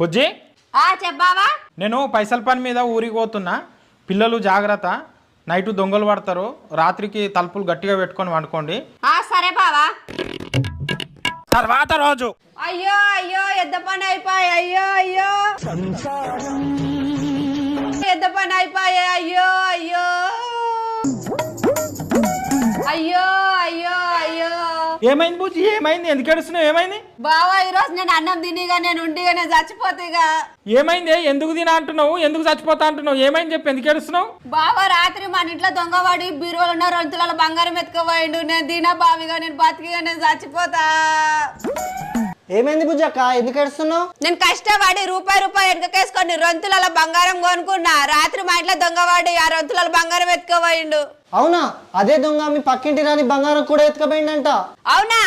బుజ్జి చెప్పావా? నేను పైసల పని మీద ఊరికి పోతున్నా. పిల్లలు జాగ్రత్త, నైట్ దొంగలు పడతారు, రాత్రికి తలుపులు గట్టిగా పెట్టుకొని వండుకోండి. సరే బావా. తర్వాత రోజు అయ్యో అయ్యో ఎద్ద పని అయిపోయి, అయ్యో అయ్యో ఎద్ద పని అయిపోయి, అయ్యో అయ్యో అయ్యో అయ్యో అయ్యో. ఏమైంది బుజ్జి? ఏమైంది? ఎందుకు ఏడుస్తున్నావు? ఏమైంది? బావా ఈరోజు నేను అన్నం తినిగా నేను ఉండిగానే చచ్చిపోతేగా. ఏమైంది? ఎందుకు తినా అంటున్నావు? ఎందుకు చచ్చిపోతా అంటున్నావు? ఏమైంది చెప్పి ఎందుకు ఏడుస్తున్నావు? బావా రాత్రి మన ఇంట్లో దొంగవాడి బీరువాలో ఉన్న 2 తులాల బంగారం ఎత్తుకుపోయిండు. నేను తినా బావిగా, నేను బతికిగా, నేను చచ్చిపోతా. ఏమైంది బుజ్జక్క? ఎందుకు ఏడుస్తున్నావు? నేను కష్టపడి రూపాయి వెనకేసుకొని 2 తులాల బంగారం కొనుక్కున్నా. రాత్రి మా ఇంట్లో దొంగవాడి ఆ 2 తులాల బంగారం ఎత్తుకుపోయిండు. అవునా? అదే దొంగ మీ పక్కింటి రాని బంగారం కూడా ఎత్తుకపోయిందంట. అవునా?